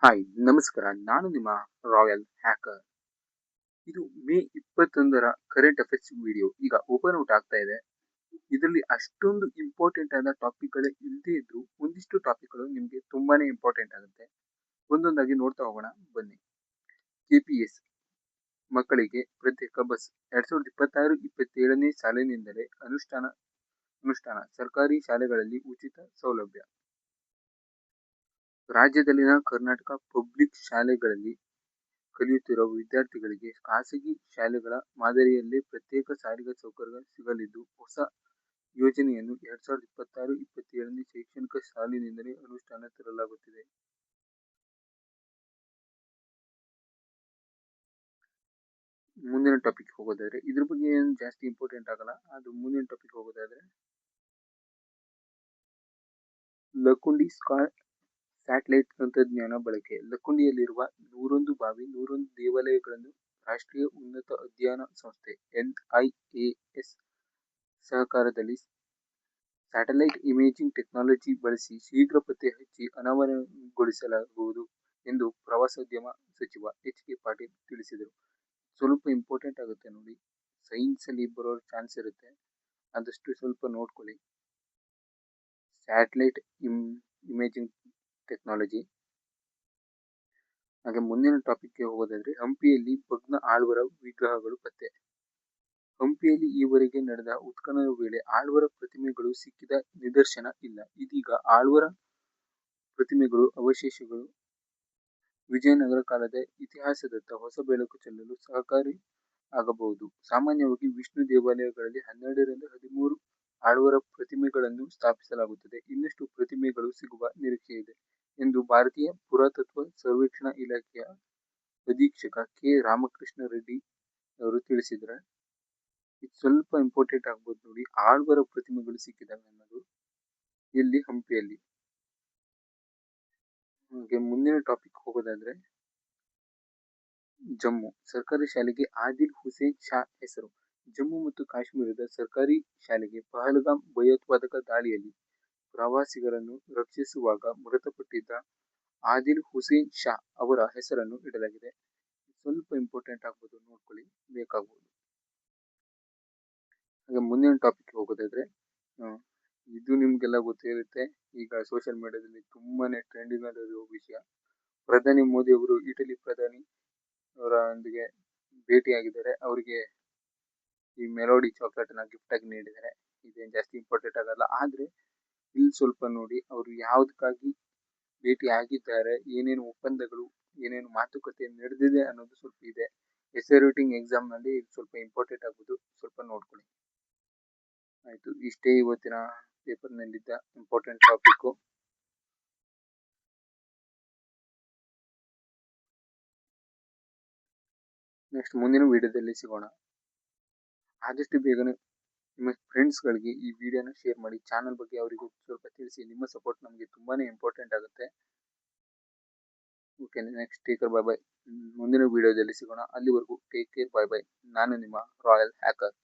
Hi ನಮಸ್ಕಾರ. ನಾನು ನಿಮ್ಮ ರಾಯಲ್ ಹ್ಯಾಕರ್. ಇದು ಮೇ 21ರ ಕರೆಂಟ್ ಅಫೇರ್ಸ್ ವಿಡಿಯೋ ಈಗ ಓಪನ್ ಔಟ್ ಆಗ್ತಾ ಇದೆ. ಇದರಲ್ಲಿ ಅಷ್ಟೊಂದು ಇಂಪಾರ್ಟೆಂಟ್ ಆದ ಟಾಪಿಕ್ಗಳೇ ಇಲ್ಲದೇ ಇದ್ರು ಒಂದಿಷ್ಟು ಟಾಪಿಕ್ಗಳು ನಿಮಗೆ ತುಂಬಾನೇ ಇಂಪಾರ್ಟೆಂಟ್ ಆಗುತ್ತೆ. ಒಂದೊಂದಾಗಿ ನೋಡ್ತಾ ಹೋಗೋಣ ಬನ್ನಿ. ಕೆಪಿಎಸ್ ಮಕ್ಕಳಿಗೆ ಪ್ರತ್ಯೇಕ ಬಸ್ 2026-27ನೇ ಸಾಲಿನಿಂದಲೇ ಅನುಷ್ಠಾನ ಸರ್ಕಾರಿ ಶಾಲೆಗಳಲ್ಲಿ ಉಚಿತ ಸೌಲಭ್ಯ. ರಾಜ್ಯದಲ್ಲಿನ ಕರ್ನಾಟಕ ಪಬ್ಲಿಕ್ ಶಾಲೆಗಳಲ್ಲಿ ಕಲಿಯುತ್ತಿರುವ ವಿದ್ಯಾರ್ಥಿಗಳಿಗೆ ಖಾಸಗಿ ಶಾಲೆಗಳ ಮಾದರಿಯಲ್ಲೇ ಪ್ರತ್ಯೇಕ ಸಾರಿಗೆ ಸೌಕರ್ಯ ಸಿಗಲಿದ್ದು, ಹೊಸ ಯೋಜನೆಯನ್ನು 2026-27ನೇ ಶೈಕ್ಷಣಿಕ ಸಾಲಿನಿಂದಲೇ ಅನುಷ್ಠಾನ ತರಲಾಗುತ್ತಿದೆ. ಮುಂದಿನ ಟಾಪಿಕ್ ಹೋಗೋದಾದ್ರೆ ಇದ್ರ ಬಗ್ಗೆ ಏನು ಜಾಸ್ತಿ ಇಂಪಾರ್ಟೆಂಟ್ ಆಗಲ್ಲ. ಅದು ಮುಂದಿನ ಟಾಪಿಕ್ ಹೋಗೋದಾದ್ರೆ ಲಕ್ಕುಂಡಿ ಸ್ಯಾಟಲೈಟ್ ತಂತ್ರಜ್ಞಾನ ಬಳಕೆ. ಲಕ್ಕುಂಡಿಯಲ್ಲಿರುವ 101 ಬಾವಿ, 101 ದೇವಾಲಯಗಳನ್ನು ರಾಷ್ಟ್ರೀಯ ಉನ್ನತ ಅಧ್ಯಯನ ಸಂಸ್ಥೆ NIAS ಸಹಕಾರದಲ್ಲಿ ಸ್ಯಾಟಲೈಟ್ ಇಮೇಜಿಂಗ್ ಟೆಕ್ನಾಲಜಿ ಬಳಸಿ ಶೀಘ್ರ ಪತ್ತೆ ಹಚ್ಚಿ ಅನಾವರಣಗೊಳಿಸಲಾಗುವುದು ಎಂದು ಪ್ರವಾಸೋದ್ಯಮ ಸಚಿವ HK ಪಾಟೀಲ್ ತಿಳಿಸಿದರು. ಸ್ವಲ್ಪ ಇಂಪಾರ್ಟೆಂಟ್ ಆಗುತ್ತೆ ನೋಡಿ, ಸೈನ್ಸ್ ಅಲ್ಲಿ ಬರೋ ಚಾನ್ಸ್ ಇರುತ್ತೆ, ಆದಷ್ಟು ಸ್ವಲ್ಪ ನೋಡ್ಕೊಳ್ಳಿ. Satellite imaging technology. ಹಾಗೆ ಮುಂದಿನ ಟಾಪಿಕ್ಗೆ ಹೋಗೋದಾದ್ರೆ ಹಂಪಿಯಲ್ಲಿ ಭಗ್ನ ಆಳ್ವರ ವಿಗ್ರಹಗಳು ಪತ್ತೆ. ಹಂಪಿಯಲ್ಲಿ ಈವರೆಗೆ ನಡೆದ ಉತ್ಖನನ ವೇಳೆ ಆಳ್ವರ ಪ್ರತಿಮೆಗಳು ಸಿಕ್ಕಿದ ನಿದರ್ಶನ ಇಲ್ಲ. ಇದೀಗ ಆಳ್ವರ ಪ್ರತಿಮೆಗಳು ಅವಶೇಷಗಳು ವಿಜಯನಗರ ಕಾಲದ ಇತಿಹಾಸದತ್ತ ಹೊಸ ಬೆಳಕು ಚೆಲ್ಲಲು ಸಹಕಾರಿ ಆಗಬಹುದು. ಸಾಮಾನ್ಯವಾಗಿ ವಿಷ್ಣು ದೇವಾಲಯಗಳಲ್ಲಿ 12ರಿಂದ 13 ಆಳ್ವರ ಪ್ರತಿಮೆಗಳನ್ನು ಸ್ಥಾಪಿಸಲಾಗುತ್ತದೆ. ಇನ್ನಷ್ಟು ಪ್ರತಿಮೆಗಳು ಸಿಗುವ ನಿರೀಕ್ಷೆ ಇದೆ ಎಂದು ಭಾರತೀಯ ಪುರಾತತ್ವ ಸರ್ವೇಕ್ಷಣಾ ಇಲಾಖೆಯ ಅಧೀಕ್ಷಕ ಕೆ. ರಾಮಕೃಷ್ಣ ರೆಡ್ಡಿ ಅವರು ತಿಳಿಸಿದ್ದಾರೆ. ಇದು ಸ್ವಲ್ಪ ಇಂಪಾರ್ಟೆಂಟ್ ಆಗ್ಬೋದು ನೋಡಿ, ಆಳ್ವರ ಪ್ರತಿಮೆಗಳು ಸಿಕ್ಕಿದಾವೆ ಅನ್ನೋದು ಇಲ್ಲಿ ಹಂಪಿಯಲ್ಲಿ. ಹಾಗೆ ಮುಂದಿನ ಟಾಪಿಕ್ ಹೋಗೋದಾದ್ರೆ ಜಮ್ಮು ಸರ್ಕಾರಿ ಶಾಲೆಗೆ ಆದಿಲ್ ಹುಸೇನ್ ಶಾ ಹೆಸರು. ಜಮ್ಮು ಮತ್ತು ಕಾಶ್ಮೀರದ ಸರ್ಕಾರಿ ಶಾಲೆಗೆ ಪಹಲ್ಗಾಮ್ ಭಯೋತ್ಪಾದಕ ದಾಳಿಯಲ್ಲಿ ಪ್ರವಾಸಿಗರನ್ನು ರಕ್ಷಿಸುವಾಗ ಮೃತಪಟ್ಟಿದ್ದ ಆದಿಲ್ ಹುಸೇನ್ ಶಾ ಅವರ ಹೆಸರನ್ನು ಇಡಲಾಗಿದೆ. ಸ್ವಲ್ಪ ಇಂಪಾರ್ಟೆಂಟ್ ಆಗ್ಬೋದು, ನೋಡ್ಕೊಳ್ಳಿ, ಬೇಕಾಗ್ಬೋದು. ಹಾಗೆ ಮುಂದಿನ ಟಾಪಿಕ್ ಹೋಗೋದಾದ್ರೆ ಇದು ನಿಮ್ಗೆಲ್ಲ ಗೊತ್ತಿರುತ್ತೆ, ಈಗ ಸೋಷಿಯಲ್ ಮೀಡಿಯಾದಲ್ಲಿ ತುಂಬಾನೇ ಟ್ರೆಂಡಿಂಗ್ ಆದ ವಿಷಯ. ಪ್ರಧಾನಿ ಮೋದಿ ಅವರು ಇಟಲಿ ಪ್ರಧಾನಿ ಅವರೊಂದಿಗೆ ಭೇಟಿಯಾಗಿದ್ದಾರೆ. ಅವರಿಗೆ ಈ ಮೆಲೋಡಿ ಚಾಕ್ಲೇಟ್ ಅನ್ನ ಗಿಫ್ಟ್ ಆಗಿ ನೀಡಿದ್ದಾರೆ. ಇದೇನು ಜಾಸ್ತಿ ಇಂಪಾರ್ಟೆಂಟ್ ಆಗಲ್ಲ, ಆದ್ರೆ ಇಲ್ಲಿ ಸ್ವಲ್ಪ ನೋಡಿ ಅವರು ಯಾವುದಕ್ಕಾಗಿ ಭೇಟಿ ಆಗಿದ್ದಾರೆ, ಏನೇನು ಒಪ್ಪಂದಗಳು, ಏನೇನು ಮಾತುಕತೆ ನಡೆದಿದೆ ಅನ್ನೋದು ಸ್ವಲ್ಪ ಇದೆ. SI ರೈಟಿಂಗ್ ಎಕ್ಸಾಮ್ ನಲ್ಲಿ ಸ್ವಲ್ಪ ಇಂಪಾರ್ಟೆಂಟ್ ಆಗ್ಬೋದು, ಸ್ವಲ್ಪ ನೋಡ್ಕೊಳ್ಳಿ. ಆಯ್ತು, ಇಷ್ಟೇ ಇವತ್ತಿನ ಪೇಪರ್ ನಲ್ಲಿದ್ದ ಇಂಪಾರ್ಟೆಂಟ್ ಟಾಪಿಕ್. ನೆಕ್ಸ್ಟ್ ಮುಂದಿನ ವಿಡಿಯೋದಲ್ಲಿ ಸಿಗೋಣ. ಆದಷ್ಟು ಬೇಗನೆ ನಿಮ್ಮ ಫ್ರೆಂಡ್ಸ್ಗಳಿಗೆ ಈ ವಿಡಿಯೋನ ಶೇರ್ ಮಾಡಿ. ಚಾನಲ್ ಬಗ್ಗೆ ಅವರಿಗೆ ಸ್ವಲ್ಪ ತಿಳಿಸಿ. ನಿಮ್ಮ ಸಪೋರ್ಟ್ ನಮಗೆ ತುಂಬಾನೇ ಇಂಪಾರ್ಟೆಂಟ್ ಆಗುತ್ತೆ. ಓಕೆ, ನೆಕ್ಸ್ಟ್ ಟೇಕ್ ಕೇರ್, ಬಾಯ್ ಬಾಯ್. ಮುಂದಿನ ವಿಡಿಯೋದಲ್ಲಿ ಸಿಗೋಣ. ಅಲ್ಲಿವರೆಗೂ ಟೇಕ್ ಕೇರ್, ಬಾಯ್ ಬಾಯ್. ನಾನು ನಿಮ್ಮ ರಾಯಲ್ ಹ್ಯಾಕರ್.